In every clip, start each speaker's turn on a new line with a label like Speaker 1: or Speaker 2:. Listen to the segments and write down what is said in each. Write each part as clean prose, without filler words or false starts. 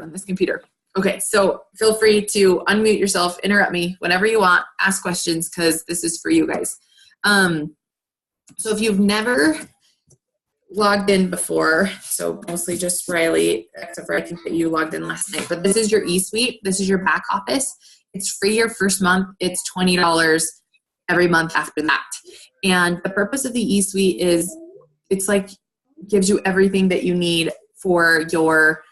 Speaker 1: on this computer. Okay, so feel free to unmute yourself, interrupt me whenever you want, ask questions, because this is for you guys. So if you've never logged in before, so mostly just Riley, except for I think that you logged in last night, but this is your eSuite. This is your back office. It's free your first month. It's $20 every month after that. And the purpose of the eSuite is it's like gives you everything that you need for your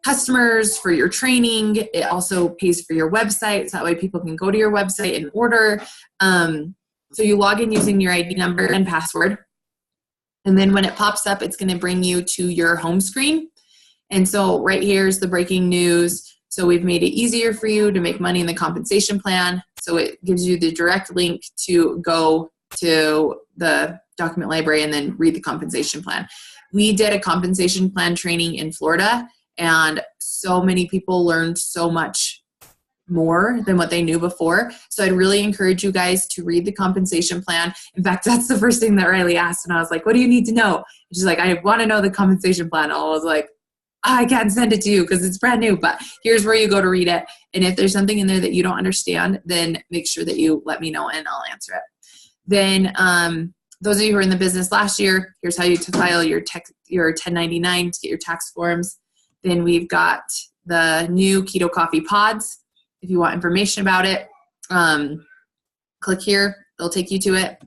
Speaker 1: customers, for your training. It also pays for your website, so that way people can go to your website and order. So you log in using your ID number and password. And then when it pops up, it's going to bring you to your home screen. And so right here is the breaking news. So we've made it easier for you to make money in the compensation plan. So it gives you the direct link to go to the document library and then read the compensation plan. We did a compensation plan training in Florida, and so many people learned so much more than what they knew before. So I'd really encourage you guys to read the compensation plan. In fact, that's the first thing that Riley asked, and I was like, what do you need to know? And she's like, I want to know the compensation plan. And I was like, I can't send it to you because it's brand new, but here's where you go to read it. And if there's something in there that you don't understand, then make sure that you let me know and I'll answer it. Then those of you who were in the business last year, here's how you file your 1099 to get your tax forms. Then we've got the new Keto Coffee Pods. If you want information about it, click here. It'll take you to it.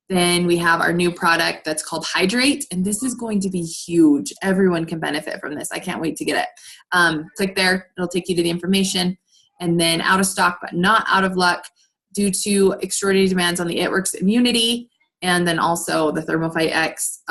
Speaker 1: Then we have our new product that's called Hydrate, and this is going to be huge. Everyone can benefit from this. I can't wait to get it. Click there. It'll take you to the information. And then out of stock, but not out of luck, due to extraordinary demands on the ItWorks immunity, and then also the ThermoFight X.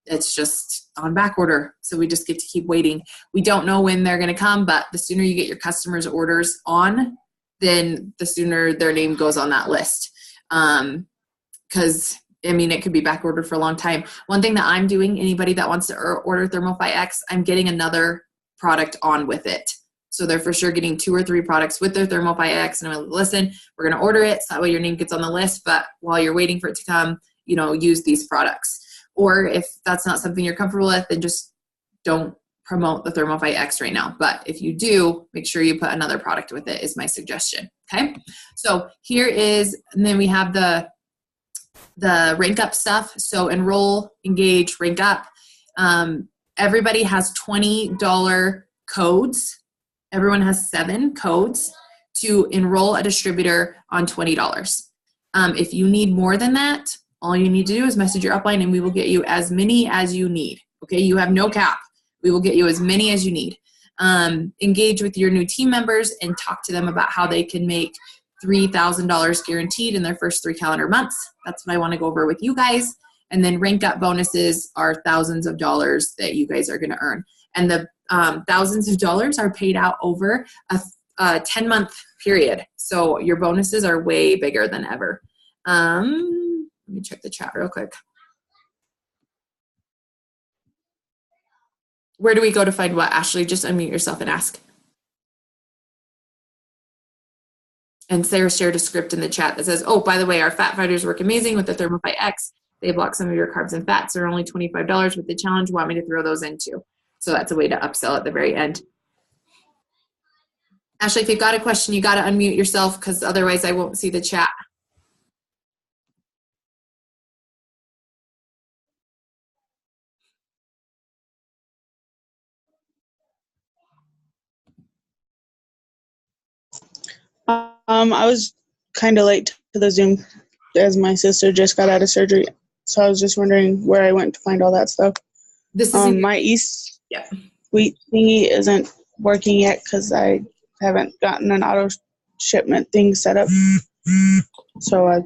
Speaker 1: It's just on back order, so we just get to keep waiting. We don't know when they're going to come, but the sooner you get your customers' orders on, then the sooner their name goes on that list. Because, I mean, it could be back ordered for a long time. One thing that I'm doing, anybody that wants to order ThermoFight X, I'm getting another product on with it. So they're for sure getting 2 or 3 products with their ThermoFight X. And I'm like, listen, we're going to order it, so that way your name gets on the list. But while you're waiting for it to come, use these products. Or if that's not something you're comfortable with, then just don't promote the ThermoFight X right now. But if you do, make sure you put another product with it is my suggestion. Okay. So here is, and then we have the rank up stuff. So enroll, engage, rank up. Everybody has $20 codes. Everyone has 7 codes to enroll a distributor on $20. If you need more than that, all you need to do is message your upline and we will get you as many as you need. Okay, you have no cap. We will get you as many as you need. Engage with your new team members and talk to them about how they can make $3,000 guaranteed in their first 3 calendar months. That's what I want to go over with you guys. And then rank up bonuses are thousands of dollars that you guys are going to earn. And the thousands of dollars are paid out over a 10-month period. So your bonuses are way bigger than ever. Let me check the chat real quick. Where do we go to find what, Ashley? Just unmute yourself and ask. And Sarah shared a script in the chat that says, oh, by the way, our fat fighters work amazing with the ThermoFight X. They block some of your carbs and fats. They're only $25 with the challenge. Want me to throw those in too? So that's a way to upsell at the very end. Ashley, if you've got a question, you got to unmute yourself because otherwise I won't see the chat.
Speaker 2: I was kind of late to the Zoom as my sister just got out of surgery. So I was just wondering where I went to find all that stuff.
Speaker 1: This is
Speaker 2: my eSuite thingy isn't working yet because I haven't gotten an auto shipment thing set up. So I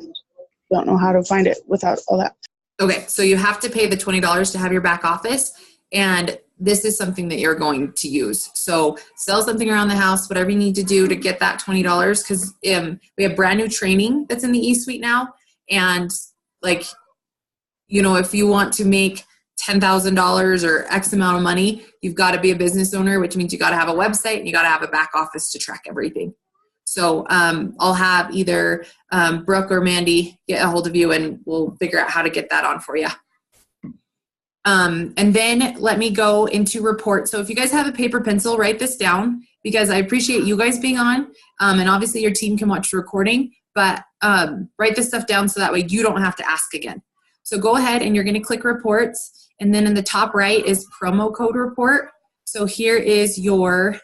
Speaker 2: don't know how to find it without all that.
Speaker 1: Okay, so you have to pay the $20 to have your back office, and this is something that you're going to use. So sell something around the house, whatever you need to do to get that $20, because we have brand new training that's in the eSuite now. And if you want to make $10,000 or X amount of money, you've got to be a business owner, which means you got to have a website and you got to have a back office to track everything. So I'll have either Brooke or Mandy get a hold of you and we'll figure out how to get that on for you. And then let me go into report. So if you guys have a paper pencil, write this down, because I appreciate you guys being on. And obviously your team can watch the recording, but write this stuff down so that way you don't have to ask again. So go ahead and you're going to click reports. And then in the top right is promo code report. So here is your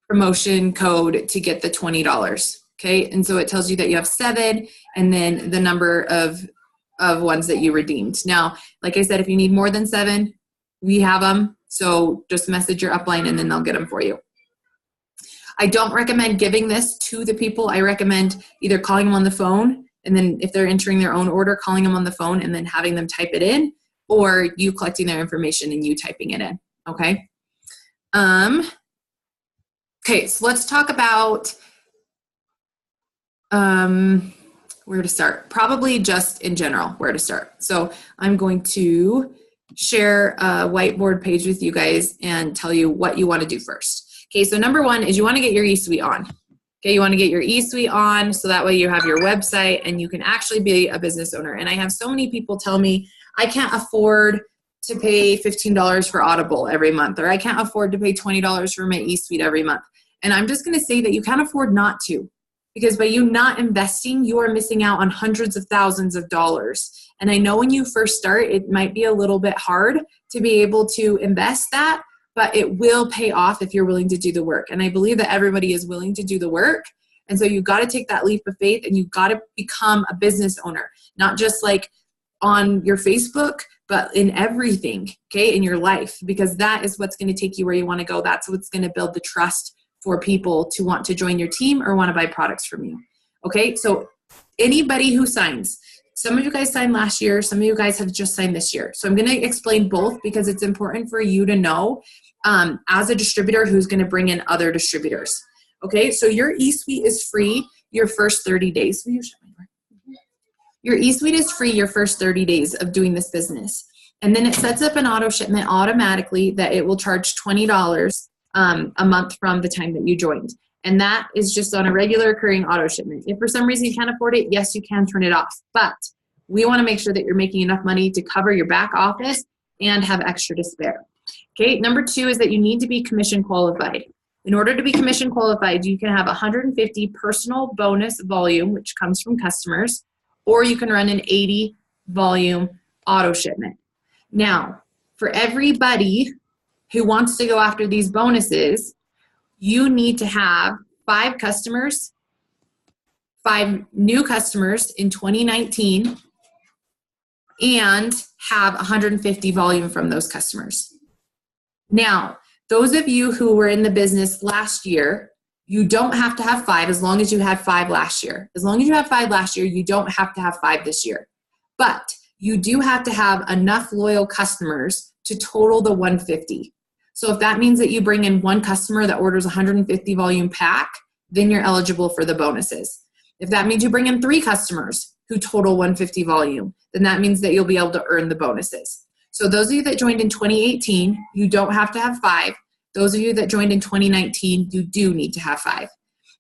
Speaker 1: promotion code to get the $20. Okay. And so it tells you that you have 7 and then the number of ones that you redeemed. Now, like I said, if you need more than 7, we have them. So just message your upline and then they'll get them for you. I don't recommend giving this to the people. I recommend either calling them on the phone, and then if they're entering their own order, calling them on the phone and then having them type it in, or you collecting their information and you typing it in. Okay. Okay. So let's talk about, where to start. Probably just in general, where to start. So I'm going to share a whiteboard page with you guys and tell you what you want to do first. Okay, so number 1 is you want to get your eSuite on. Okay, you want to get your eSuite on so that way you have your website and you can actually be a business owner. And I have so many people tell me, I can't afford to pay $15 for Audible every month, or I can't afford to pay $20 for my eSuite every month. And I'm just going to say that you can't afford not to. Because by you not investing, you are missing out on hundreds of thousands of dollars. And I know when you first start, it might be a little bit hard to be able to invest that, but it will pay off if you're willing to do the work. And I believe that everybody is willing to do the work. And so you've got to take that leap of faith and you've got to become a business owner, not just like on your Facebook, but in everything, okay, in your life, because that is what's going to take you where you want to go. That's what's going to build the trust for people to want to join your team or want to buy products from you. Okay, so anybody who signs, some of you guys signed last year, some of you guys have just signed this year. So I'm going to explain both because it's important for you to know as a distributor who's going to bring in other distributors. Okay, so your eSuite is free your first 30 days. Your eSuite is free your first 30 days of doing this business. And then it sets up an auto shipment automatically that it will charge $20 a month from the time that you joined. And that is just on a regular occurring auto shipment. If for some reason you can't afford it, yes, you can turn it off. But we want to make sure that you're making enough money to cover your back office and have extra to spare. Okay, number 2 is that you need to be commission qualified. In order to be commission qualified, you can have 150 personal bonus volume, which comes from customers, or you can run an 80 volume auto shipment. Now, for everybody who wants to go after these bonuses, you need to have 5 customers, 5 new customers in 2019, and have 150 volume from those customers. Now, those of you who were in the business last year, you don't have to have 5 as long as you had 5 last year. As long as you have 5 last year, you don't have to have 5 this year. But you do have to have enough loyal customers to total the 150. So if that means that you bring in 1 customer that orders 150 volume pack, then you're eligible for the bonuses. If that means you bring in 3 customers who total 150 volume, then that means that you'll be able to earn the bonuses. So those of you that joined in 2018, you don't have to have 5. Those of you that joined in 2019, you do need to have 5.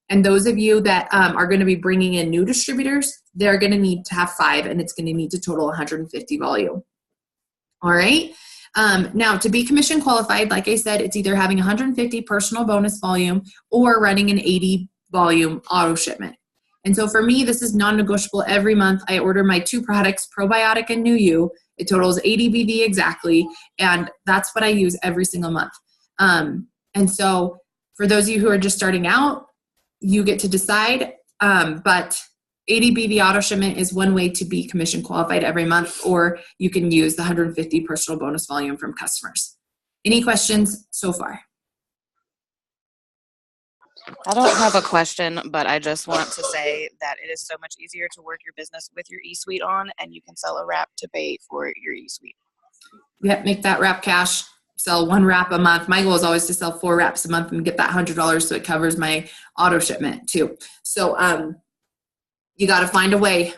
Speaker 1: And those of you that are going to be bringing in new distributors, they're going to need to have 5, and it's going to need to total 150 volume. All right. Now, to be commission qualified, like I said, it's either having 150 personal bonus volume or running an 80 volume auto shipment. And so for me, this is non-negotiable. Every month I order my 2 products, Probiotic and New You. It totals 80 BV exactly, and that's what I use every single month. And so for those of you who are just starting out, you get to decide, but 80 BV auto shipment is one way to be commission qualified every month, or you can use the 150 personal bonus volume from customers. Any questions so far?
Speaker 3: I don't have a question, but I just want to say that it is so much easier to work your business with your eSuite on, and you can sell a wrap to pay for your eSuite.
Speaker 1: Yep, make that wrap cash. Sell 1 wrap a month. My goal is always to sell 4 wraps a month and get that $100 so it covers my auto shipment too. So you got to find a way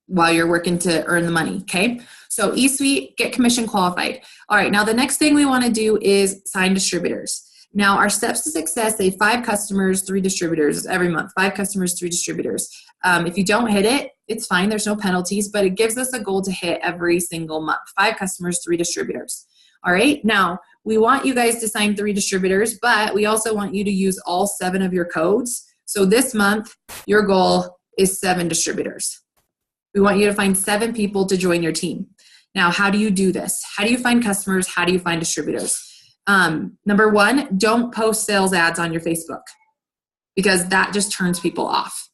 Speaker 1: while you're working to earn the money, okay? So eSuite, get commission qualified. All right, now the next thing we want to do is sign distributors. Now our steps to success say 5 customers, 3 distributors every month. 5 customers, 3 distributors. If you don't hit it, It's fine. There's no penalties, but it gives us a goal to hit every single month. 5 customers, 3 distributors. All right. Now, we want you guys to sign 3 distributors, but we also want you to use all 7 of your codes. So this month, your goal is 7 distributors. We want you to find 7 people to join your team. Now, how do you do this? How do you find customers? How do you find distributors? Number 1, don't post sales ads on your Facebook because that just turns people off.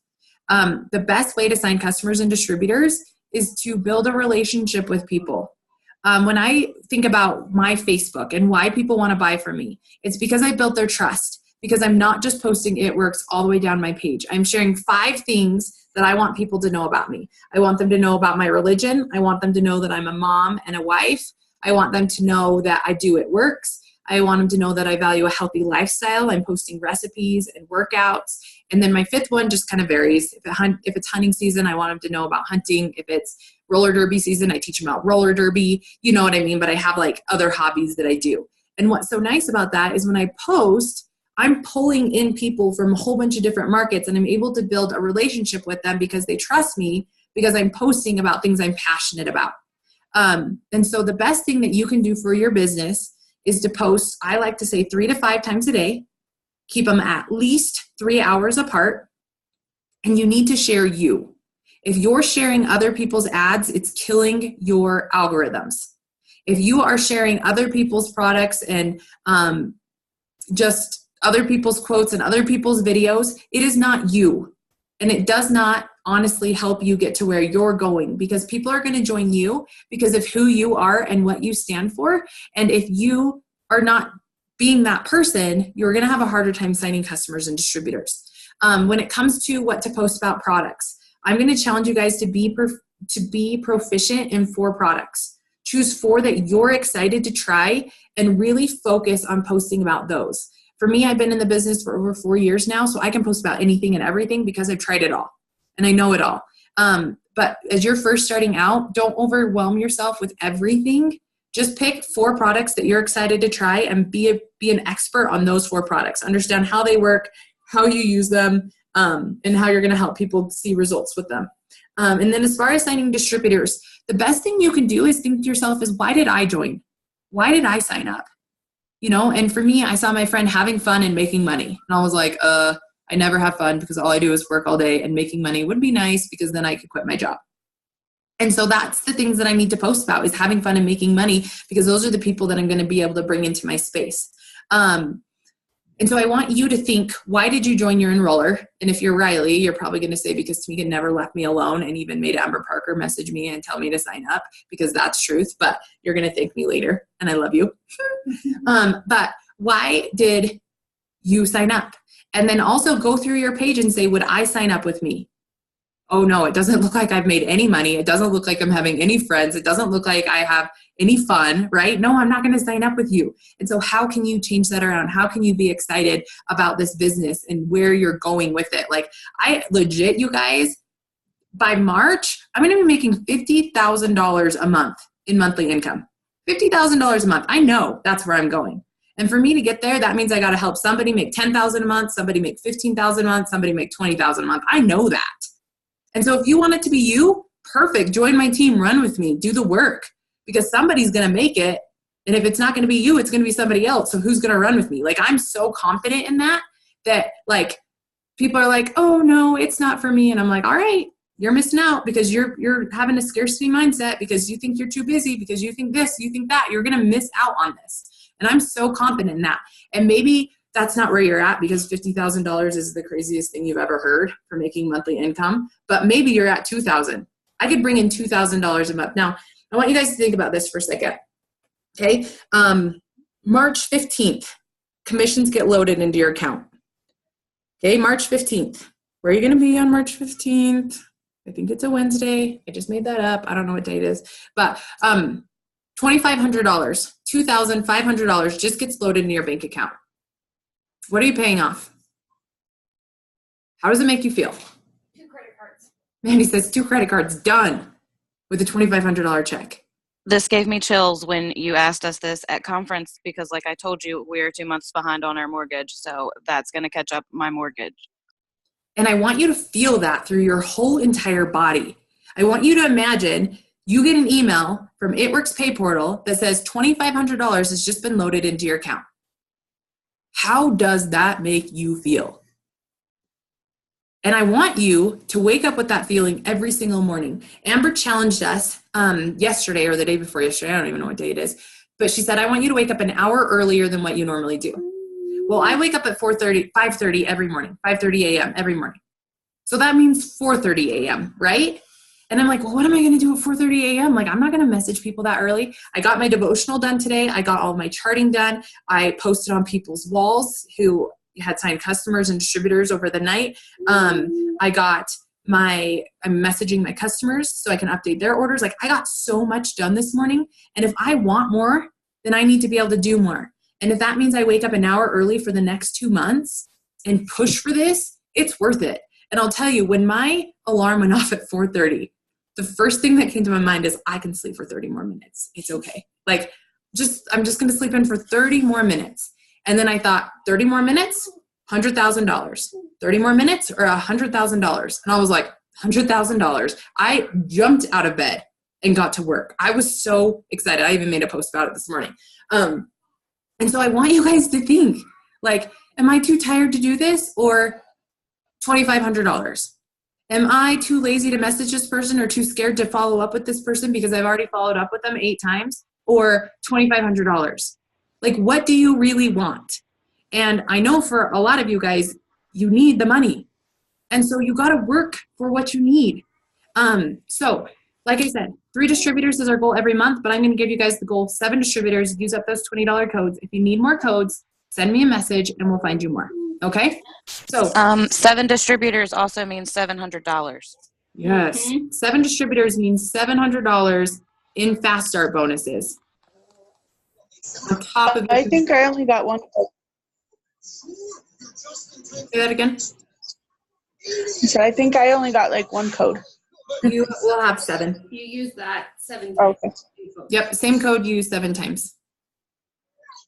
Speaker 1: The best way to sign customers and distributors is to build a relationship with people. When I think about my Facebook and why people want to buy from me, it's because I built their trust, because I'm not just posting It Works all the way down my page. I'm sharing 5 things that I want people to know about me. I want them to know about my religion. I want them to know that I'm a mom and a wife. I want them to know that I do It Works. I want them to know that I value a healthy lifestyle. I'm posting recipes and workouts. And then my 5th one just kind of varies. If it's hunting season, I want them to know about hunting. If it's roller derby season, I teach them about roller derby. You know what I mean? But I have like other hobbies that I do. And what's so nice about that is when I post, I'm pulling in people from a whole bunch of different markets, and I'm able to build a relationship with them because they trust me because I'm posting about things I'm passionate about. And so the best thing that you can do for your business is to post, I like to say 3 to 5 times a day, keep them at least 3 hours apart, and you need to share you. If you're sharing other people's ads, it's killing your algorithms. If you are sharing other people's products and just other people's quotes and other people's videos, it is not you. And it does not honestly help you get to where you're going, because people are going to join you because of who you are and what you stand for. And if you are not being that person, you're going to have a harder time signing customers and distributors. When it comes to what to post about products, I'm going to challenge you guys to be proficient in 4 products. Choose 4 that you're excited to try and really focus on posting about those. For me, I've been in the business for over 4 years now, so I can post about anything and everything because I've tried it all and I know it all. But as you're first starting out, don't overwhelm yourself with everything. Just pick 4 products that you're excited to try and be an expert on those 4 products. Understand how they work, how you use them, and how you're going to help people see results with them. And then as far as signing distributors, the best thing you can do is think to yourself is, why did I join? Why did I sign up? You know, and for me, I saw my friend having fun and making money. And I was like, I never have fun because all I do is work all day, and making money would be nice because then I could quit my job. And so that's the things that I need to post about, is having fun and making money, because those are the people that I'm going to be able to bring into my space. And so I want you to think, why did you join your enroller? And if you're Riley, you're probably going to say, because Tamika never left me alone and even made Amber Parker message me and tell me to sign up, because that's truth, but you're going to thank me later and I love you. But why did you sign up? And then also go through your page and say, would I sign up with me? Oh no, it doesn't look like I've made any money. It doesn't look like I'm having any friends. It doesn't look like I have any fun, right? No, I'm not going to sign up with you. And so how can you change that around? How can you be excited about this business and where you're going with it? Like, I legit, you guys, by March, I'm going to be making $50,000 a month in monthly income. $50,000 a month. I know that's where I'm going. And for me to get there, that means I got to help somebody make $10,000 a month, somebody make $15,000 a month, somebody make $20,000 a month. I know that. And so if you want it to be you, perfect. Join my team, run with me, do the work, because somebody's going to make it. And if it's not going to be you, it's going to be somebody else. So who's going to run with me? Like, I'm so confident in that like people are like, oh no, it's not for me. And I'm like, all right, you're missing out because you're having a scarcity mindset because you think you're too busy, because you think this, you think that. You're going to miss out on this. And I'm so confident in that. And maybe that's not where you're at, because $50,000 is the craziest thing you've ever heard for making monthly income. But maybe you're at $2,000. I could bring in $2,000 a month. Now, I want you guys to think about this for a second. Okay. March 15th, commissions get loaded into your account. Okay. March 15th. Where are you going to be on March 15th? I think it's a Wednesday. I just made that up. I don't know what day it is. But $2,500, $2,500 just gets loaded into your bank account. What are you paying off? How does it make you feel?
Speaker 4: 2 credit cards.
Speaker 1: Mandy says 2 credit cards, done with a $2,500 check.
Speaker 3: This gave me chills when you asked us this at conference, because like I told you, we're 2 months behind on our mortgage. So that's going to catch up my mortgage.
Speaker 1: And I want you to feel that through your whole entire body. I want you to imagine you get an email from It Works Pay Portal that says $2,500 has just been loaded into your account. How does that make you feel? And I want you to wake up with that feeling every single morning. Amber challenged us yesterday or the day before yesterday. I don't even know what day it is. But she said, I want you to wake up an hour earlier than what you normally do. Well, I wake up at 5:30 every morning, 5:30 a.m. every morning. So that means 4:30 a.m., right? And I'm like, well, what am I going to do at 4:30 a.m.? Like, I'm not going to message people that early. I got my devotional done today. I got all my charting done. I posted on people's walls who had signed customers and distributors over the night. I'm messaging my customers so I can update their orders. Like, I got so much done this morning. And if I want more, then I need to be able to do more. And if that means I wake up an hour early for the next 2 months and push for this, it's worth it. And I'll tell you, when my alarm went off at 4:30, the first thing that came to my mind is I can sleep for 30 more minutes. It's okay. Like, I'm just going to sleep in for 30 more minutes. And then I thought, 30 more minutes, $100,000. 30 more minutes or $100,000. And I was like, $100,000. I jumped out of bed and got to work. I was so excited. I even made a post about it this morning. And so I want you guys to think, like, am I too tired to do this, or $2,500? Am I too lazy to message this person or too scared to follow up with this person because I've already followed up with them 8 times, or $2,500? Like, what do you really want? And I know for a lot of you guys, you need the money. And so you got to work for what you need. So like I said, 3 distributors is our goal every month, but I'm going to give you guys the goal, 7 distributors. Use up those $20 codes. If you need more codes, send me a message and we'll find you more. Okay? So
Speaker 3: 7 distributors also means $700.
Speaker 1: yes, 7 distributors means $700 in Fast Start bonuses. On top of
Speaker 2: I think I only got one.
Speaker 1: Say that again.
Speaker 2: So I think I only got like 1 code.
Speaker 1: You will have 7.
Speaker 4: You use that 7 times.
Speaker 2: Okay.
Speaker 1: Yep, same code used 7 times.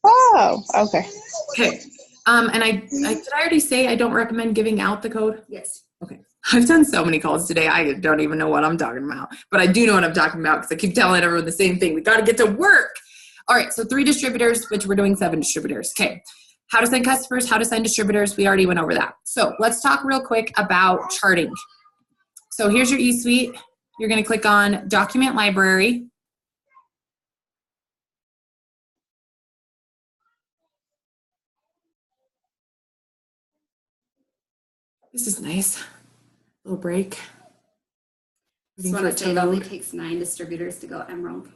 Speaker 2: Oh, okay.
Speaker 1: Okay. And did I already say I don't recommend giving out the code?
Speaker 4: Yes.
Speaker 1: Okay. I've done so many calls today, I don't even know what I'm talking about. But I do know what I'm talking about because I keep telling everyone the same thing. We got to get to work. All right, so 3 distributors, which we're doing 7 distributors. Okay. How to sign customers, how to sign distributors. We already went over that. So let's talk real quick about charting. So here's your eSuite. You're going to click on Document Library. This is nice. Little break.
Speaker 4: Just want to say it only takes 9 distributors to go Emerald.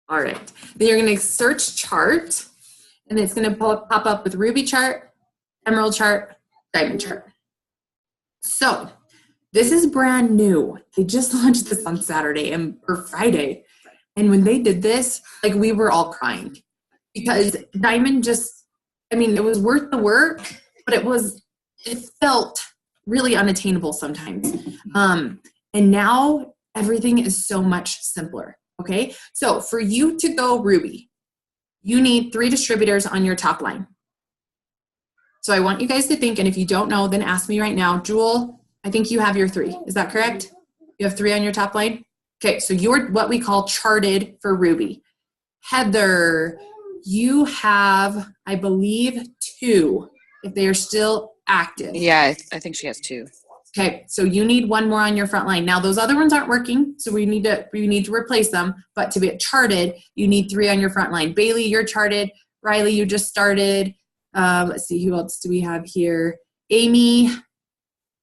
Speaker 1: All right. Then you're going to search chart, and it's going to pop up with Ruby chart, Emerald chart, Diamond chart. So this is brand new. They just launched this on Saturday or Friday. And when they did this, like, we were all crying because Diamond it was worth the work, but it felt really unattainable sometimes. And now everything is so much simpler. Okay. So for you to go Ruby, you need 3 distributors on your top line. So I want you guys to think, and if you don't know, then ask me right now. Jewel, I think you have your 3. Is that correct? You have 3 on your top line? Okay, so you're what we call charted for Ruby. Heather, you have, I believe, 2, if they are still active.
Speaker 3: Yeah, I think she has 2.
Speaker 1: Okay, so you need 1 more on your front line. Now those other ones aren't working, so we need to replace them. But to get charted, you need 3 on your front line. Bailey, you're charted. Riley, you just started. Let's see, who else do we have here? Amy,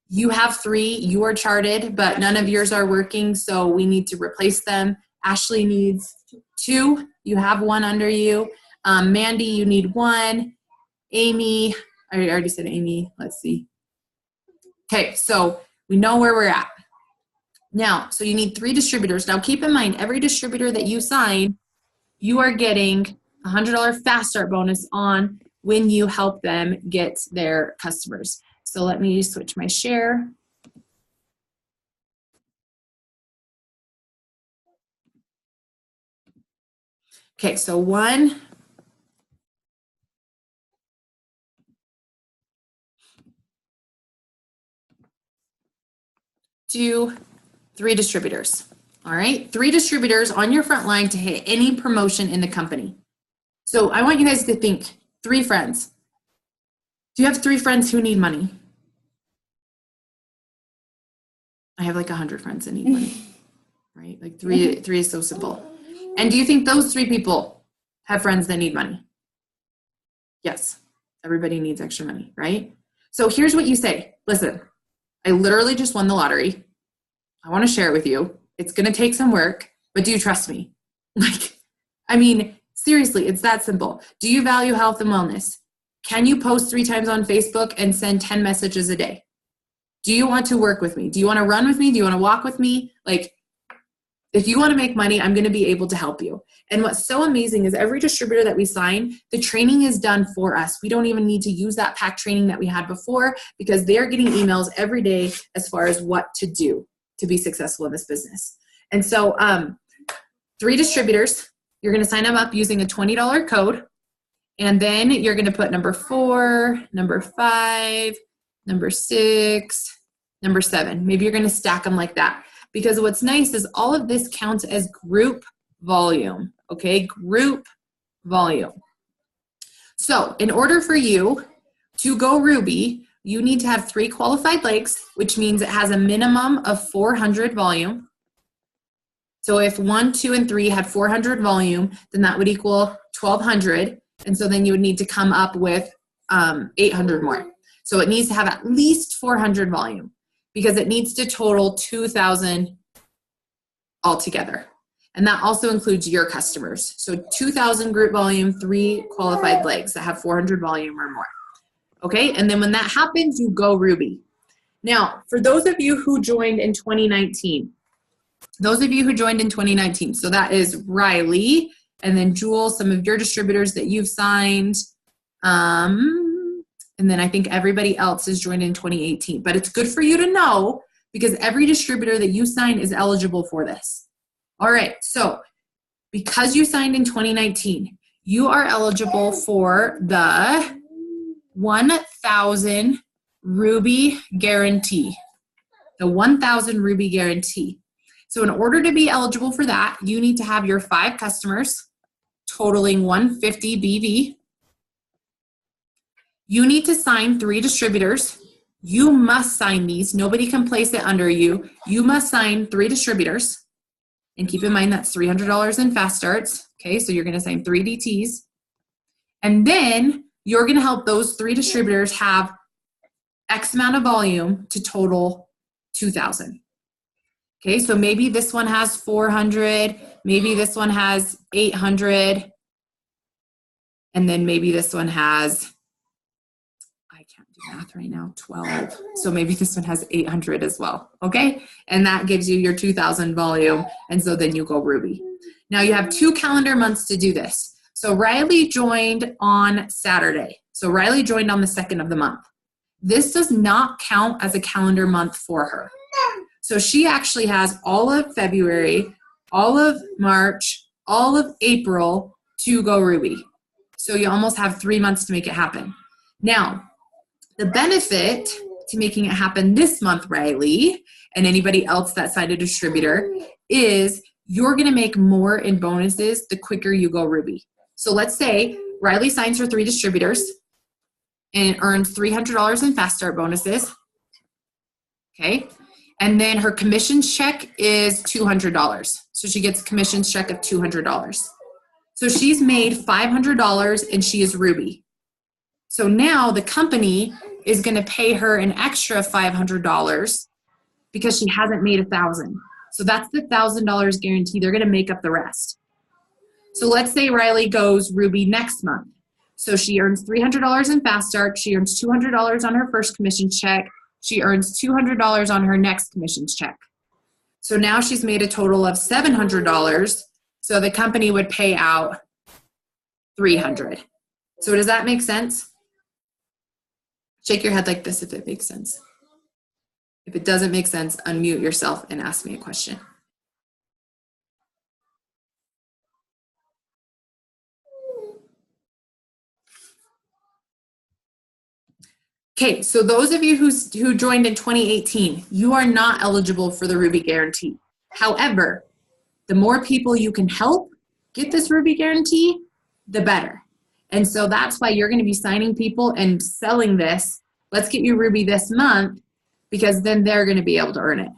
Speaker 1: you have 3. You are charted, but none of yours are working, so we need to replace them. Ashley needs 2. You have 1 under you. Mandy, you need 1. Amy, I already said Amy. Let's see. Okay, so we know where we're at. Now, so you need 3 distributors. Now, keep in mind, every distributor that you sign, you are getting a $100 Fast Start bonus on when you help them get their customers. So let me switch my share. Okay, so 1. 2, 3 distributors. All right, 3 distributors on your front line to hit any promotion in the company. So I want you guys to think 3 friends. Do you have 3 friends who need money? I have like 100 friends that need money, right? Like 3 is so simple. And do you think those 3 people have friends that need money? Yes, everybody needs extra money, right? So here's what you say. Listen, I literally just won the lottery. I want to share it with you. It's going to take some work, but do you trust me? Like, I mean, seriously, it's that simple. Do you value health and wellness? Can you post 3 times on Facebook and send 10 messages a day? Do you want to work with me? Do you want to run with me? Do you want to walk with me? Like, if you want to make money, I'm going to be able to help you. And what's so amazing is every distributor that we sign, the training is done for us. We don't even need to use that pack training that we had before because they're getting emails every day as far as what to do to be successful in this business. And so 3 distributors, you're going to sign them up using a $20 code. And then you're going to put number 4, number 5, number 6, number 7. Maybe you're going to stack them like that. Because what's nice is all of this counts as group volume, okay? Group volume. So in order for you to go Ruby, you need to have 3 qualified legs, which means it has a minimum of 400 volume. So if 1, 2, and 3 had 400 volume, then that would equal 1,200. And so then you would need to come up with 800 more. So it needs to have at least 400 volume because it needs to total 2,000 altogether. And that also includes your customers. So 2,000 group volume, 3 qualified legs that have 400 volume or more. Okay, and then when that happens, you go Ruby. Now, for those of you who joined in 2019, so that is Riley, and then Jewel, some of your distributors that you've signed, and then I think everybody else is joined in 2018. But it's good for you to know because every distributor that you sign is eligible for this. All right, so because you signed in 2019, you are eligible for the 1,000 Ruby guarantee. The 1,000 Ruby guarantee. So in order to be eligible for that, you need to have your 5 customers totaling 150 BV. You need to sign 3 distributors. You must sign these. Nobody can place it under you. You must sign 3 distributors. And keep in mind that's $300 in fast starts. Okay, so you're going to sign 3 DTs. And then you're going to help those 3 distributors have X amount of volume to total 2,000. Okay, so maybe this one has 400, maybe this one has 800, and then maybe this one has, I can't do math right now, 12. So maybe this one has 800 as well, okay? And that gives you your 2,000 volume, and so then you go Ruby. Now you have 2 calendar months to do this. So Riley joined on Saturday. So Riley joined on the 2nd of the month. This does not count as a calendar month for her. So she actually has all of February, all of March, all of April to go Ruby. So you almost have 3 months to make it happen. Now, the benefit to making it happen this month, Riley, and anybody else that signed a distributor, is you're going to make more in bonuses the quicker you go Ruby. So let's say Riley signs her 3 distributors and earns $300 in fast start bonuses. Okay. And then her commissions check is $200. So she gets a commissions check of $200. So she's made $500 and she is Ruby. So now the company is going to pay her an extra $500 because she hasn't made $1,000. So that's the $1,000 guarantee. They're going to make up the rest. So let's say Riley goes Ruby next month. So she earns $300 in fast start. She earns $200 on her first commission check. She earns $200 on her next commissions check. So now she's made a total of $700. So the company would pay out $300. So does that make sense? Shake your head like this if it makes sense. If it doesn't make sense, unmute yourself and ask me a question. Okay, so those of you who joined in 2018, you are not eligible for the Ruby Guarantee. However, the more people you can help get this Ruby Guarantee, the better. And so that's why you're going to be signing people and selling this. Let's get you Ruby this month, because then they're going to be able to earn it.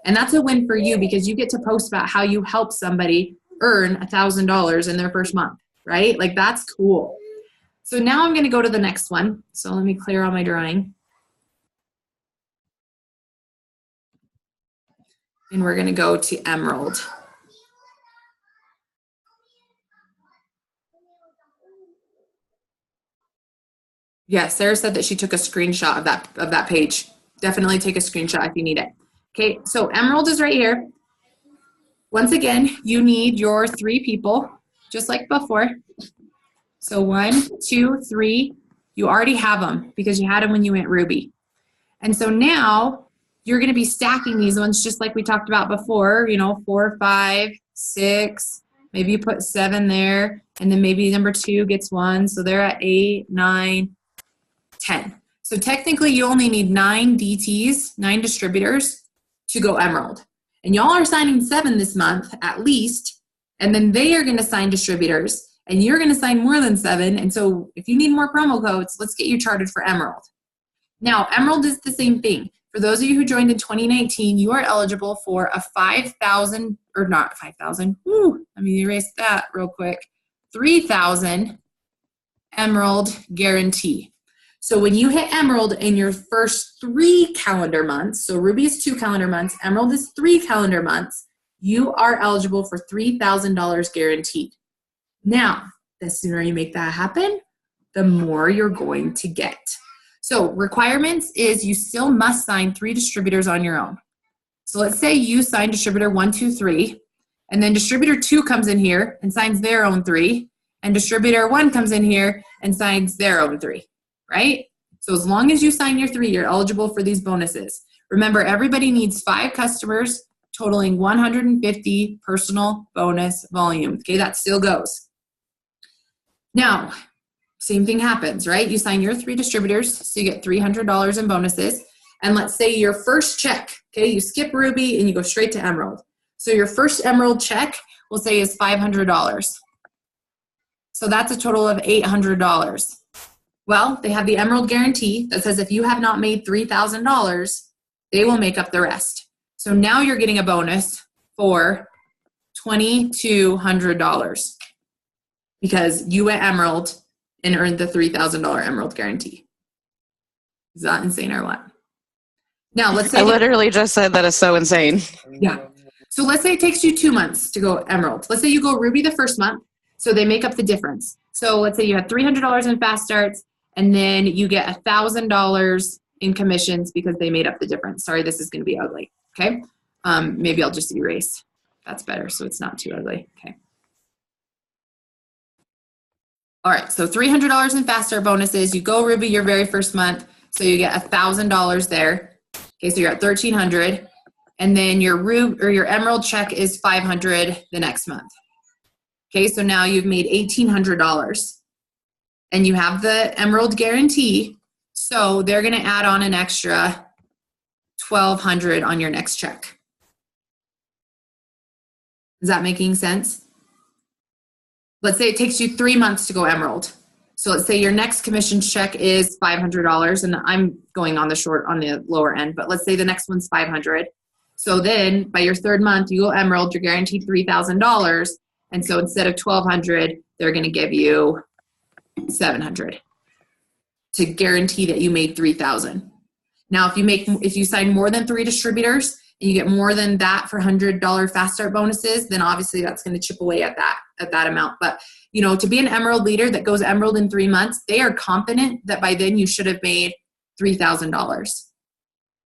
Speaker 1: And that's a win for you, because you get to post about how you help somebody earn $1,000 in their first month, right? Like, that's cool. So now I'm going to go to the next one. So let me clear all my drawing. And we're going to go to Emerald. Yeah, Sarah said that she took a screenshot of that page. Definitely take a screenshot if you need it. Okay, so Emerald is right here. Once again, you need your 3 people, just like before. So 1, 2, 3, you already have them because you had them when you went Ruby. And so now you're going to be stacking these ones just like we talked about before, you know, 4, 5, 6, maybe you put 7 there, and then maybe number 2 gets 1. So they're at 8, 9, 10. So technically you only need 9 DTs, 9 distributors to go Emerald. And y'all are signing 7 this month at least, and then they are going to sign distributors. And you're going to sign more than 7. And so if you need more promo codes, let's get you charted for Emerald. Now, Emerald is the same thing. For those of you who joined in 2019, you are eligible for a 5,000, or not 5,000. Let me erase that real quick. 3,000 Emerald guarantee. So when you hit Emerald in your first 3 calendar months, so Ruby is 2 calendar months, Emerald is 3 calendar months, you are eligible for $3,000 guaranteed. Now, the sooner you make that happen, the more you're going to get. So requirements is you still must sign 3 distributors on your own. So let's say you sign distributor 1, 2, 3, and then distributor 2 comes in here and signs their own 3, and distributor 1 comes in here and signs their own 3, right? So as long as you sign your 3, you're eligible for these bonuses. Remember, everybody needs 5 customers totaling 150 personal bonus volume. Okay, that still goes. Now, same thing happens, right? You sign your 3 distributors, so you get $300 in bonuses. And let's say your first check, okay, you skip Ruby and you go straight to Emerald. So your first Emerald check, we'll say, is $500. So that's a total of $800. Well, they have the Emerald guarantee that says if you have not made $3,000, they will make up the rest. So now you're getting a bonus for $2,200 because you went Emerald and earned the $3,000 Emerald guarantee. Is that insane or what? Now, let's say—
Speaker 3: I literally just said that is so insane.
Speaker 1: Yeah. So let's say it takes you 2 months to go Emerald. Let's say you go Ruby the first month, so they make up the difference. So let's say you have $300 in fast starts, and then you get $1,000 in commissions because they made up the difference. Sorry, this is going to be ugly. Okay. Maybe I'll just erase. That's better, so it's not too ugly. Okay. All right, so $300 in fast start bonuses. You go Ruby your very first month, so you get $1,000 there. Okay, so you're at $1,300, and then your your Emerald check is $500 the next month. Okay, so now you've made $1,800, and you have the Emerald guarantee, so they're going to add on an extra $1,200 on your next check. Is that making sense? Let's say it takes you 3 months to go Emerald. So let's say your next commission check is $500, and I'm going on the lower end, but let's say the next one's $500. So then by your 3rd month, you go Emerald, you're guaranteed $3,000. And so instead of $1,200, they're going to give you $700 to guarantee that you made $3,000. Now, if you sign more than 3 distributors and you get more than that for $100 fast start bonuses, then obviously that's going to chip away at that amount. But you know, to be an Emerald leader that goes Emerald in 3 months, they are confident that by then you should have made $3,000.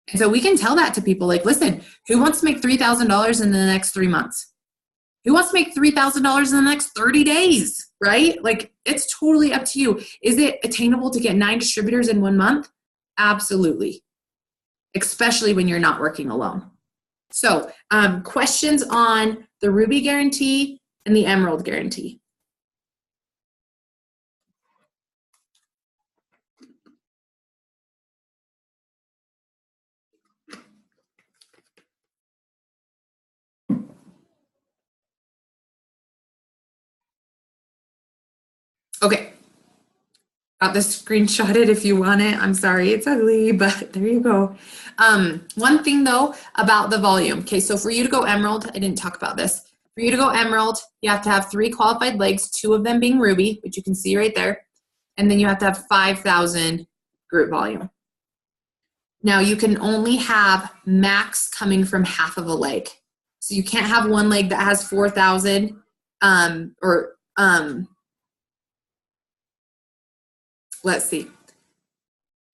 Speaker 1: And so we can tell that to people, like, listen, who wants to make $3,000 in the next 3 months? Who wants to make $3,000 in the next 30 days, right? Like, it's totally up to you. Is it attainable to get 9 distributors in 1 month? Absolutely. Especially when you're not working alone. So, questions on the Ruby guarantee and the Emerald guarantee? Okay. Got this screenshotted if you want it. I'm sorry, it's ugly, but there you go. One thing though about the volume. Okay, so for you to go Emerald, I didn't talk about this. For you to go Emerald, you have to have 3 qualified legs, 2 of them being Ruby, which you can see right there. And then you have to have 5,000 group volume. Now you can only have max coming from half of a leg. So you can't have one leg that has 4,000 let's see.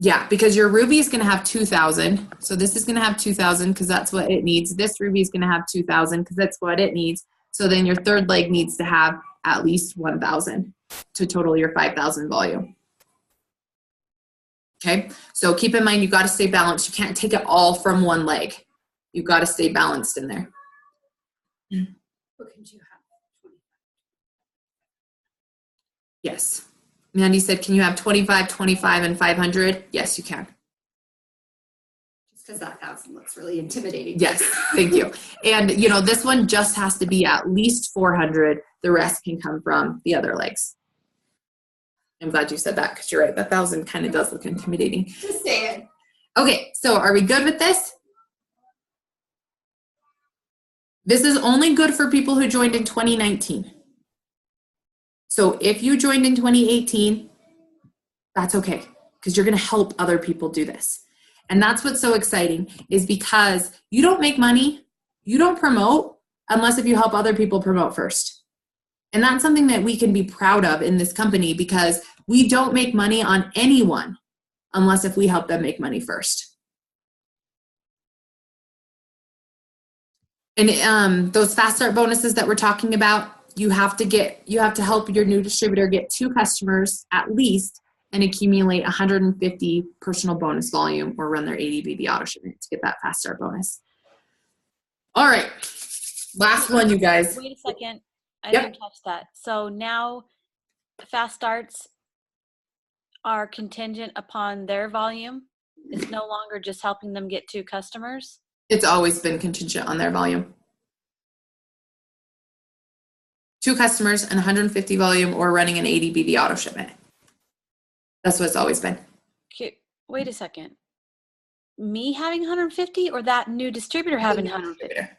Speaker 1: Yeah, because your Ruby is going to have 2,000. So this is going to have 2,000 because that's what it needs. This Ruby is going to have 2,000 because that's what it needs. So then your third leg needs to have at least 1,000 to total your 5,000 volume. Okay, so keep in mind you got to stay balanced. You can't take it all from one leg. You've got to stay balanced in there.
Speaker 4: What could you have?
Speaker 1: Yes. Mandy said, can you have 25, 25, and 500? Yes, you can.
Speaker 4: Just because that 1,000 looks really intimidating.
Speaker 1: Yes, thank you. And, you know, this one just has to be at least 400. The rest can come from the other legs. I'm glad you said that because you're right. The 1,000 kind of does look intimidating.
Speaker 4: Just saying.
Speaker 1: Okay, so are we good with this? This is only good for people who joined in 2019. So if you joined in 2018, that's okay because you're going to help other people do this. And that's what's so exciting is because you don't make money, you don't promote unless if you help other people promote first. And that's something that we can be proud of in this company because we don't make money on anyone unless if we help them make money first. And those fast start bonuses that we're talking about, you have to help your new distributor get 2 customers at least and accumulate 150 personal bonus volume or run their ADBB auto shipment to get that fast start bonus. All right, last one, you guys.
Speaker 5: Wait a second. I
Speaker 1: Yep.
Speaker 5: didn't catch that. So now fast starts are contingent upon their volume. It's no longer just helping them get 2 customers.
Speaker 1: It's always been contingent on their volume. 2 customers and 150 volume or running an ADBB auto shipment. That's what it's always been.
Speaker 5: Okay, wait a second. Me having 150 or that new distributor having 150?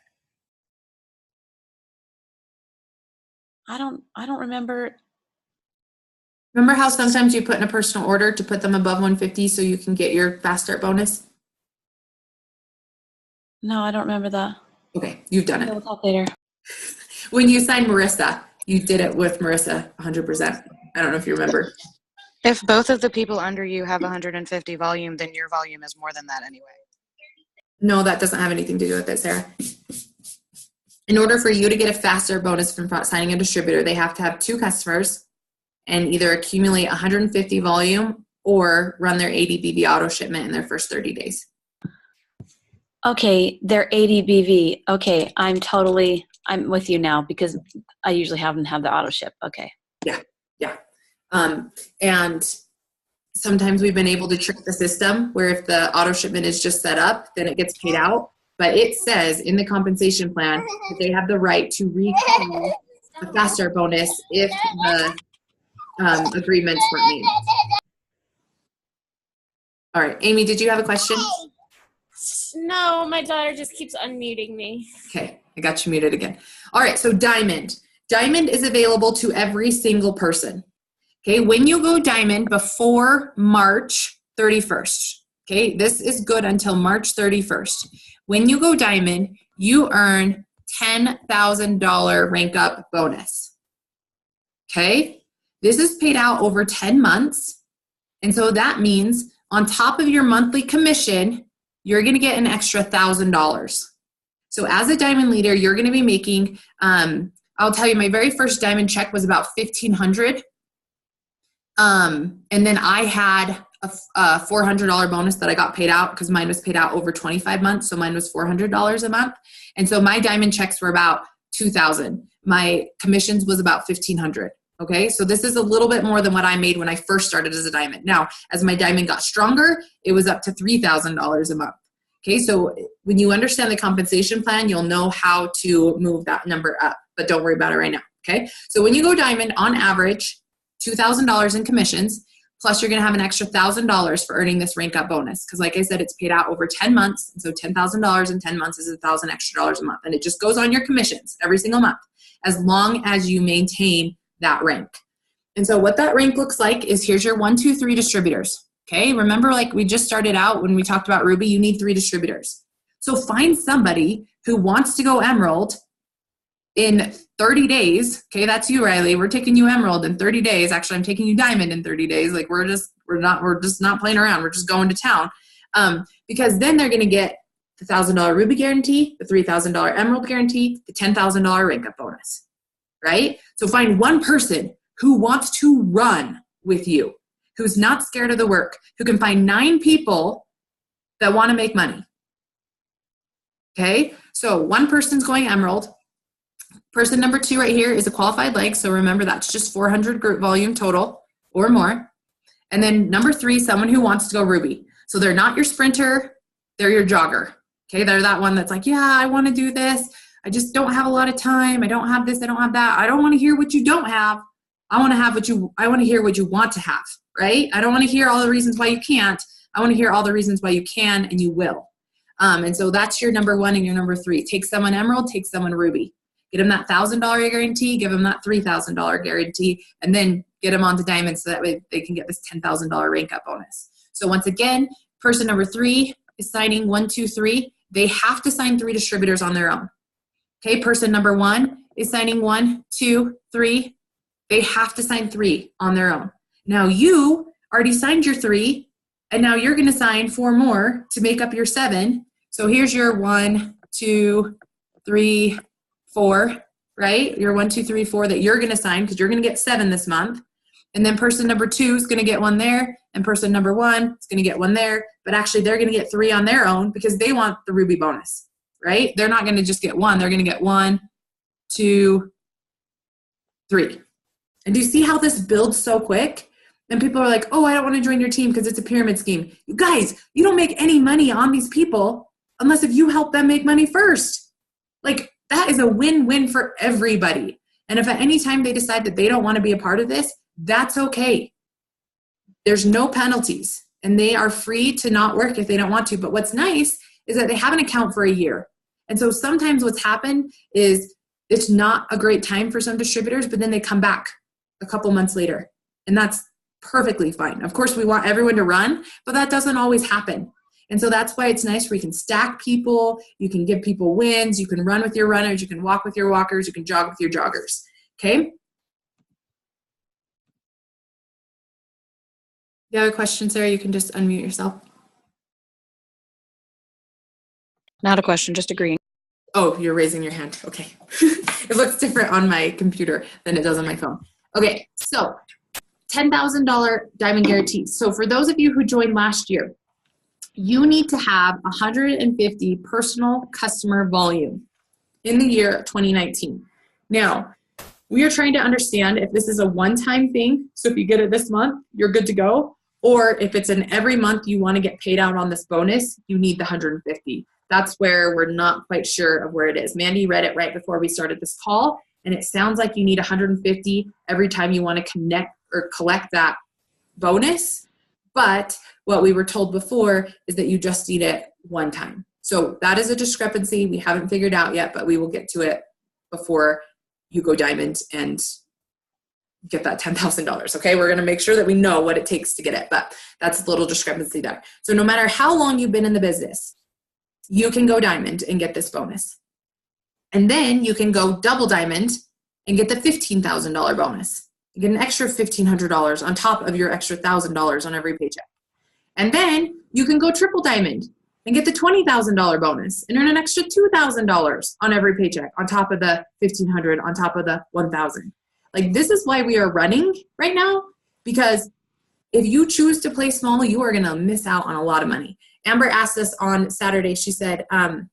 Speaker 5: I don't remember.
Speaker 1: Remember how sometimes you put in a personal order to put them above 150 so you can get your fast start bonus?
Speaker 5: No, I don't remember that.
Speaker 1: Okay, you've done it.
Speaker 5: We'll talk later.
Speaker 1: When you signed Marissa, you did it with Marissa 100%. I don't know if you remember.
Speaker 3: If both of the people under you have 150 volume, then your volume is more than that anyway.
Speaker 1: No, that doesn't have anything to do with it, Sarah. In order for you to get a faster bonus from signing a distributor, they have to have 2 customers and either accumulate 150 volume or run their ADBB auto shipment in their first 30 days.
Speaker 5: Okay, they're ADBV. Okay, I'm with you now because I usually have them have the auto ship. Okay.
Speaker 1: Yeah. And sometimes we've been able to trick the system where if the auto shipment is just set up, then it gets paid out. But it says in the compensation plan that they have the right to reclaim a fast start bonus if the agreements weren't made. All right, Amy, did you have a question?
Speaker 6: No, my daughter just keeps unmuting me.
Speaker 1: Okay, I got you muted again. All right, so Diamond. Diamond is available to every single person. Okay, when you go Diamond before March 31st, okay, this is good until March 31st. When you go Diamond, you earn $10,000 rank up bonus. Okay, this is paid out over 10 months. And so that means on top of your monthly commission, you're going to get an extra $1,000. So as a Diamond leader, you're going to be making, I'll tell you, my very first Diamond check was about $1,500. And then I had a $400 bonus that I got paid out because mine was paid out over 25 months. So mine was $400 a month. And so my Diamond checks were about $2,000. My commissions was about $1,500. Okay, so this is a little bit more than what I made when I first started as a Diamond. Now, as my Diamond got stronger, it was up to $3,000 a month. Okay, so when you understand the compensation plan, you'll know how to move that number up, but don't worry about it right now. Okay, so when you go Diamond, on average, $2,000 in commissions, plus you're going to have an extra $1,000 for earning this rank up bonus. Because like I said, it's paid out over 10 months. And so $10,000 in 10 months is $1,000 extra a month. And it just goes on your commissions every single month, as long as you maintain that rank. And so what that rank looks like is, here's your 1, 2, 3 distributors. Okay. Remember, like we just started out when we talked about Ruby, you need 3 distributors. So find somebody who wants to go Emerald in 30 days. Okay, that's you, Riley. We're taking you Emerald in 30 days. Actually, I'm taking you Diamond in 30 days. Like we're just not playing around. We're just going to town. Because then they're going to get the $1,000 Ruby guarantee, the $3,000 Emerald guarantee, the $10,000 rank up bonus, right? So find one person who wants to run with you, who's not scared of the work, who can find 9 people that want to make money. Okay, so one person's going Emerald. Person number 2 right here is a qualified leg. So remember, that's just 400 group volume total or more. And then number 3, someone who wants to go Ruby. So they're not your sprinter, they're your jogger. Okay, they're that one that's like, yeah, I want to do this. I just don't have a lot of time. I don't have this, I don't have that. I don't want to hear what you don't have. I want to hear what you want to have, right? I don't want to hear all the reasons why you can't. I want to hear all the reasons why you can and you will. And so that's your number 1 and your number 3. Take someone Emerald, take someone Ruby. Get them that $1,000 guarantee, give them that $3,000 guarantee, and then get them onto Diamond so that way they can get this $10,000 rank up bonus. So once again, person number 3 is signing 1, 2, 3. They have to sign 3 distributors on their own. Okay, person number 1 is signing 1, 2, 3. They have to sign 3 on their own. Now you already signed your 3, and now you're going to sign 4 more to make up your 7. So here's your 1, 2, 3, 4, right? Your 1, 2, 3, 4 that you're going to sign, because you're going to get 7 this month. And then person number 2 is going to get 1 there, and person number 1 is going to get 1 there. But actually, they're going to get 3 on their own because they want the Ruby bonus, right? They're not going to just get 1. They're going to get 1, 2, 3. And do you see how this builds so quick? And people are like, oh, I don't want to join your team because it's a pyramid scheme. You guys, you don't make any money on these people unless if you help them make money first. Like, that is a win-win for everybody. And if at any time they decide that they don't want to be a part of this, that's okay. There's no penalties, and they are free to not work if they don't want to. But what's nice is that they have an account for a year. And so sometimes what's happened is it's not a great time for some distributors, but then they come back a couple months later, and that's perfectly fine. Of course, we want everyone to run, but that doesn't always happen. And so that's why it's nice where you can stack people, you can give people wins, you can run with your runners, you can walk with your walkers, you can jog with your joggers, okay? If you have a question, Sarah, you can just unmute yourself.
Speaker 3: Not a question, just agreeing.
Speaker 1: Oh, you're raising your hand, okay. It looks different on my computer than it does on my phone. Okay, so $10,000 Diamond guarantee. So for those of you who joined last year, you need to have 150 personal customer volume in the year 2019. Now, we are trying to understand if this is a one-time thing. So if you get it this month, you're good to go. Or if it's an every month you want to get paid out on this bonus, you need the 150. That's where we're not quite sure of where it is. Mandy read it right before we started this call, and it sounds like you need 150 every time you want to connect or collect that bonus. But what we were told before is that you just need it one time. So that is a discrepancy we haven't figured out yet, but we will get to it before you go Diamond and get that $10,000, okay? We're going to make sure that we know what it takes to get it, but that's a little discrepancy there. So no matter how long you've been in the business, you can go Diamond and get this bonus. And then you can go double Diamond and get the $15,000 bonus. You get an extra $1,500 on top of your extra $1,000 on every paycheck. And then you can go triple Diamond and get the $20,000 bonus and earn an extra $2,000 on every paycheck on top of the $1,500, on top of the $1,000. Like, this is why we are running right now, because if you choose to play small, you are going to miss out on a lot of money. Amber asked us on Saturday, she said,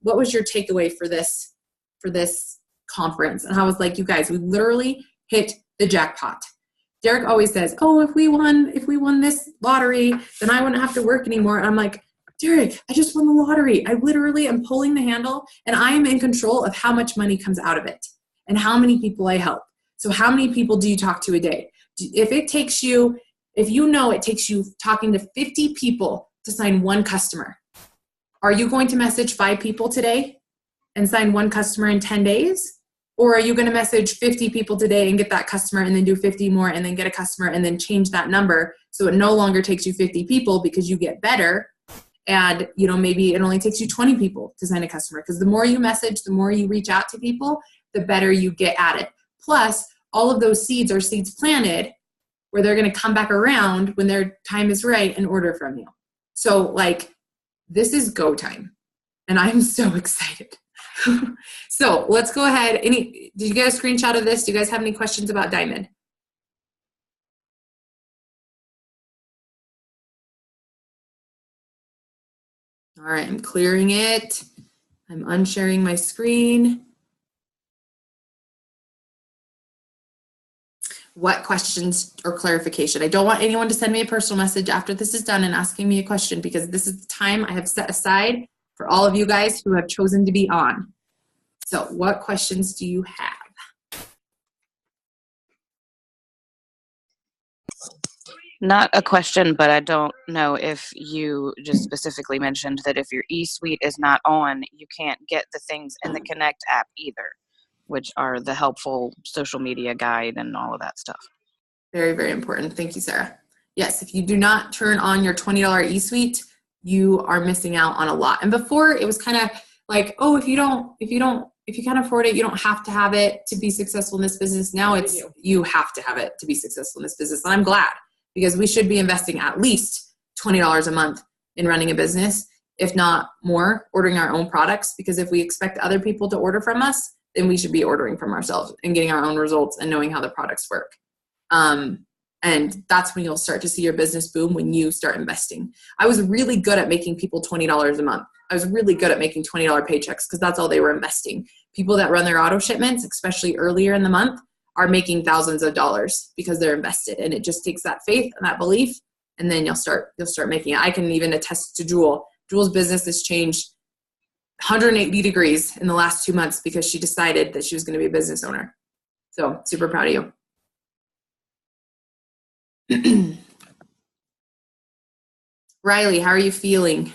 Speaker 1: what was your takeaway for this conference? And I was like, you guys, we literally hit the jackpot. Derek always says, oh, if we won this lottery, then I wouldn't have to work anymore. And I'm like, Derek, I just won the lottery. I literally am pulling the handle, and I am in control of how much money comes out of it and how many people I help. So how many people do you talk to a day? if you know it takes you talking to 50 people to sign one customer, are you going to message 5 people today and sign one customer in 10 days? Or are you going to message 50 people today and get that customer and then do 50 more and then get a customer and then change that number so it no longer takes you 50 people because you get better, and maybe it only takes you 20 people to sign a customer, because the more you message, the more you reach out to people, the better you get at it. Plus, all of those seeds are seeds planted where they're going to come back around when their time is right and order from you. So this is go time, and I'm so excited. So let's go ahead. Did you get a screenshot of this? Do you guys have any questions about Diamond? All right, I'm clearing it. I'm unsharing my screen. What questions or clarification? I don't want anyone to send me a personal message after this is done and asking me a question, because this is the time I have set aside for all of you guys who have chosen to be on. So what questions do you have?
Speaker 3: Not a question, but I don't know if you just specifically mentioned that if your eSuite is not on, you can't get the things in the Connect app either, which are the helpful social media guide and all of that stuff.
Speaker 1: Very, very important. Thank you, Sarah. Yes, if you do not turn on your $20 eSuite, you are missing out on a lot. And before, it was kind of like, oh, if you can't afford it, you don't have to have it to be successful in this business. Now it's you have to have it to be successful in this business. And I'm glad, because we should be investing at least $20 a month in running a business, if not more, ordering our own products. Because if we expect other people to order from us, then we should be ordering from ourselves and getting our own results and knowing how the products work. And that's when you'll start to see your business boom, when you start investing. I was really good at making people $20 a month. I was really good at making $20 paychecks, because that's all they were investing. People that run their auto shipments, especially earlier in the month, are making thousands of dollars because they're invested. And it just takes that faith and that belief, and then you'll start making it. I can even attest to Jewel. Jewel's business has changed 180 degrees in the last 2 months because she decided that she was going to be a business owner. So super proud of you. Riley, how are you feeling?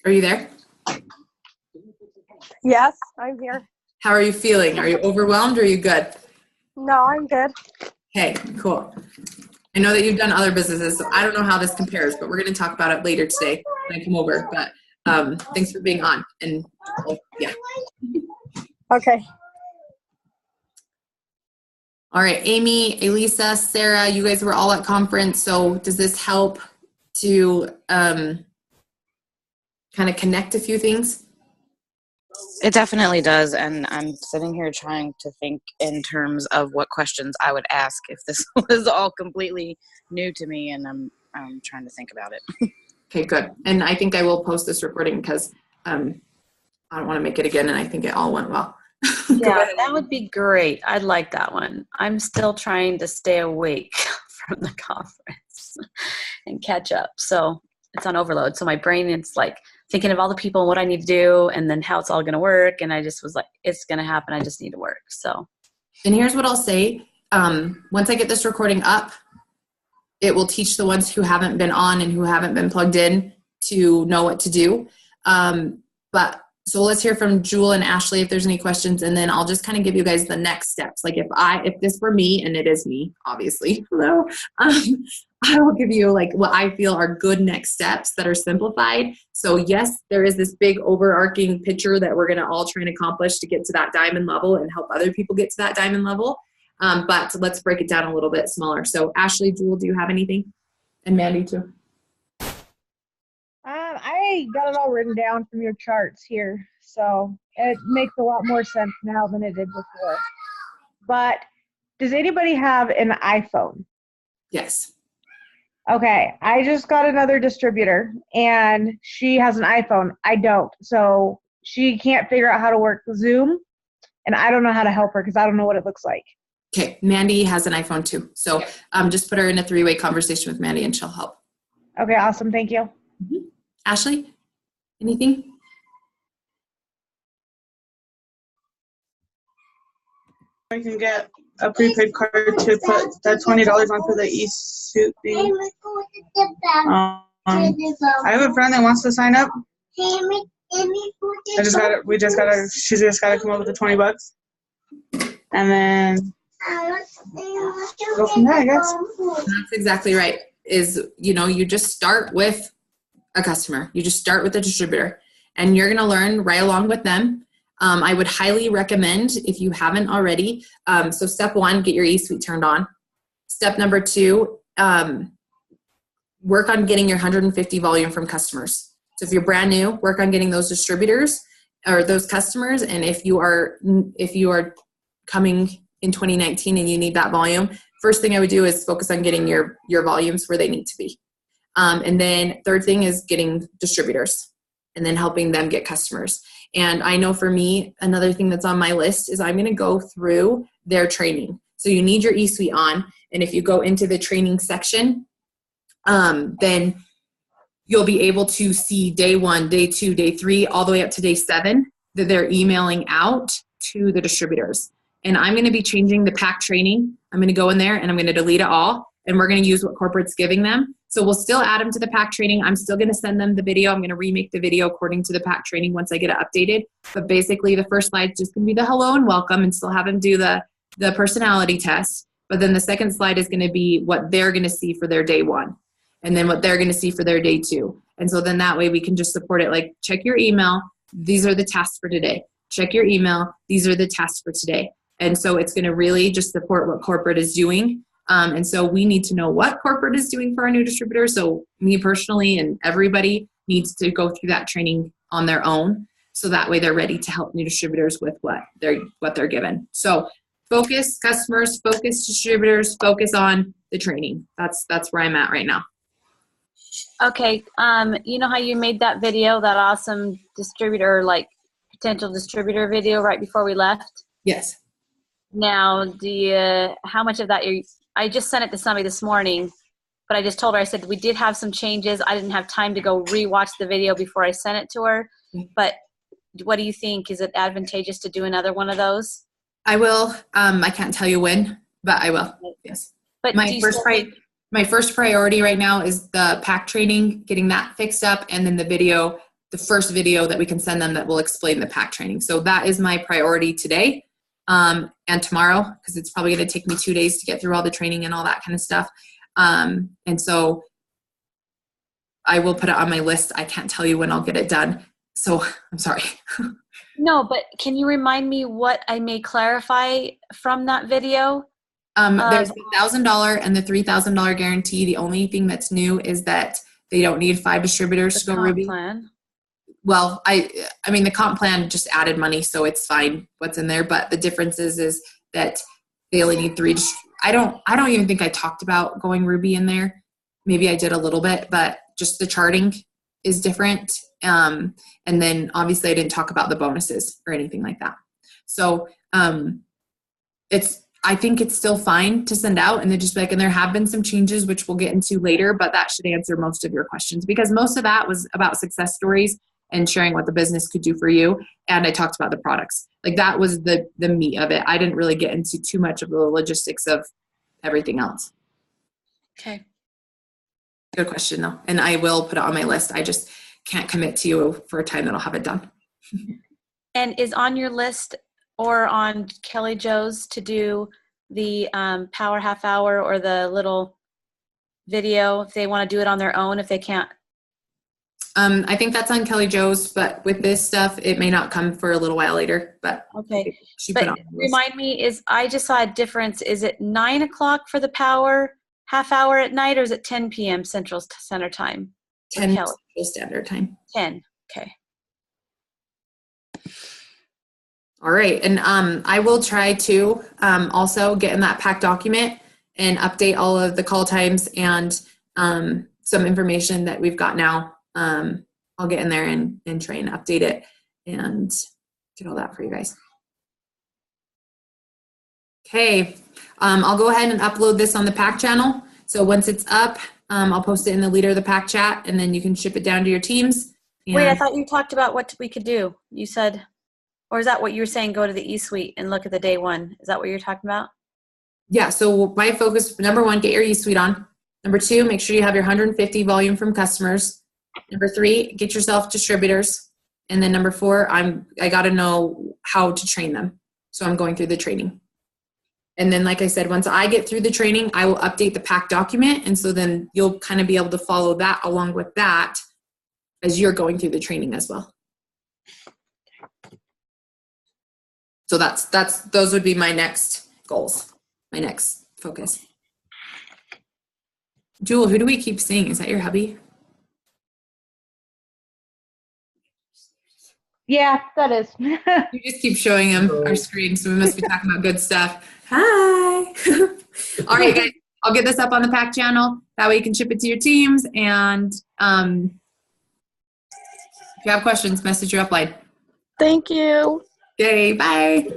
Speaker 1: Are you there?
Speaker 7: Yes, I'm here.
Speaker 1: How are you feeling? Are you overwhelmed or are you good?
Speaker 7: No, I'm good.
Speaker 1: Okay, cool. I know that you've done other businesses, so I don't know how this compares, but we're going to talk about it later today when I come over. But thanks for being on. And yeah.
Speaker 7: Okay.
Speaker 1: All right, Amy, Elisa, Sarah, you guys were all at conference. So does this help to kind of connect a few things?
Speaker 3: It definitely does, and I'm sitting here trying to think in terms of what questions I would ask if this was all completely new to me, and I'm trying to think about it.
Speaker 1: Okay, good. And I think I will post this recording because I don't want to make it again, and I think it all went well.
Speaker 5: Yeah, that would be great. I'd like that one. I'm still trying to stay awake from the conference and catch up. So it's on overload. So my brain is like thinking of all the people and what I need to do and then how it's all going to work. And I just was like, it's going to happen. I just need to work. So.
Speaker 1: And here's what I'll say. Once I get this recording up, it will teach the ones who haven't been on and who haven't been plugged in to know what to do. So let's hear from Jewel and Ashley if there's any questions, and then I'll just kind of give you guys the next steps. Like if this were me, and it is me, obviously, hello, I will give you like what I feel are good next steps that are simplified. So yes, there is this big overarching picture that we're going to all try and accomplish to get to that diamond level and help other people get to that diamond level. But let's break it down a little bit smaller. So Ashley, Jewel, do you have anything? And Mandy too.
Speaker 7: I got it all written down from your charts here, so it makes a lot more sense now than it did before. But does anybody have an iPhone?
Speaker 1: Yes.
Speaker 7: Okay, I just got another distributor, and she has an iPhone. I don't, so she can't figure out how to work Zoom, and I don't know how to help her because I don't know what it looks like.
Speaker 1: Okay, Mandy has an iPhone too, so just put her in a 3-way conversation with Mandy and she'll help.
Speaker 7: Okay, awesome, thank you.
Speaker 1: Mm-hmm. Ashley, anything?
Speaker 2: I can get a prepaid card to put that $20 onto the e-suit thing. I have a friend that wants to sign up. She just gotta come up with the $20. And then go from there, I guess.
Speaker 1: That's exactly right. You just start with a customer. You just start with a distributor, and you're going to learn right along with them. I would highly recommend, if you haven't already, so step 1, get your eSuite turned on. Step number 2, work on getting your 150 volume from customers. So if you're brand new, work on getting those distributors or those customers. And if you are coming in 2019 and you need that volume, first thing I would do is focus on getting your volumes where they need to be. And then third thing is getting distributors and then helping them get customers. And I know for me, another thing that's on my list is I'm going to go through their training. So you need your eSuite on. And if you go into the training section, then you'll be able to see day 1, day 2, day 3, all the way up to day 7 that they're emailing out to the distributors. And I'm going to be changing the PAC training. I'm going to go in there and I'm going to delete it all. And we're going to use what corporate's giving them. So we'll still add them to the PAC training. I'm still going to send them the video. I'm going to remake the video according to the PAC training once I get it updated. But basically the first slide is just going to be the hello and welcome and still have them do the personality test. But then the second slide is going to be what they're going to see for their day 1. And then what they're going to see for their day 2. And so then that way we can just support it. Like, check your email. These are the tasks for today. Check your email. These are the tasks for today. And so it's going to really just support what corporate is doing. And so we need to know what corporate is doing for our new distributors. So me personally and everybody needs to go through that training on their own. So that way they're ready to help new distributors with what they're given. So focus customers, focus distributors, focus on the training. That's where I'm at right now.
Speaker 5: Okay. You know how you made that video, that awesome distributor, like potential distributor video right before we left?
Speaker 1: Yes.
Speaker 5: Now, how much of that I just sent it to somebody this morning, but I just told her, I said, we did have some changes. I didn't have time to go rewatch the video before I sent it to her. But what do you think? Is it advantageous to do another one of those?
Speaker 1: I will. I can't tell you when, but I will. Yes.
Speaker 5: But
Speaker 1: my first priority right now is the PAC training, getting that fixed up, and then the first video that we can send them that will explain the PAC training. So that is my priority today and tomorrow, because it's probably going to take me 2 days to get through all the training and all that kind of stuff. And so I will put it on my list. I can't tell you when I'll get it done. So I'm sorry.
Speaker 5: No, but can you remind me what I may clarify from that video?
Speaker 1: There's the $1,000 and the $3,000 guarantee. The only thing that's new is that they don't need 5 distributors to go Ruby.
Speaker 5: Plan.
Speaker 1: Well, I mean, the comp plan just added money, so it's fine what's in there. But the difference is that they only need 3. I don't even think I talked about going Ruby in there. Maybe I did a little bit, but just the charting is different. And then obviously I didn't talk about the bonuses or anything like that. So I think it's still fine to send out, and then just like, and there have been some changes which we'll get into later, but that should answer most of your questions, because most of that was about success stories and sharing what the business could do for you. And I talked about the products. Like, that was the meat of it. I didn't really get into too much of the logistics of everything else.
Speaker 5: Okay.
Speaker 1: Good question though. And I will put it on my list. I just can't commit to you for a time that I'll have it done.
Speaker 5: And is on your list or on Kelly Jo's to do the power half hour or the little video if they want to do it on their own, if they can't?
Speaker 1: I think that's on Kelly Jo's, but with this stuff, it may not come for a little while later, but
Speaker 5: okay.
Speaker 1: She put
Speaker 5: But
Speaker 1: on
Speaker 5: remind me, I just saw a difference. Is it 9 o'clock for the power half hour at night, or is it 10 p.m. Central Standard Time?
Speaker 1: 10 Central Standard Time.
Speaker 5: 10. Okay.
Speaker 1: All right. And I will try to also get in that PAC document and update all of the call times and some information that we've got now. I'll get in there and try and update it and get all that for you guys. Okay. I'll go ahead and upload this on the PAC channel. So once it's up, I'll post it in the Leader of the PAC chat, and then you can ship it down to your teams.
Speaker 5: Wait, I thought you talked about what we could do. You said... Or is that what you were saying, go to the eSuite and look at the day one? Is that what you're talking about?
Speaker 1: Yeah, so my focus, number 1, get your eSuite on. Number 2, make sure you have your 150 volume from customers. Number 3, get yourself distributors. And then number 4, I got to know how to train them. So I'm going through the training. And then, like I said, once I get through the training, I will update the PAC document. And so then you'll kind of be able to follow that along with that as you're going through the training as well. So those would be my next goals, my next focus. Jewel, who do we keep seeing? Is that your hubby?
Speaker 7: Yeah, that is.
Speaker 1: You just keep showing him our screen, so we must be talking about good stuff. Hi. All right, guys, I'll get this up on the PAC channel. That way you can ship it to your teams. And if you have questions, message your upline.
Speaker 6: Thank you.
Speaker 1: Okay, bye.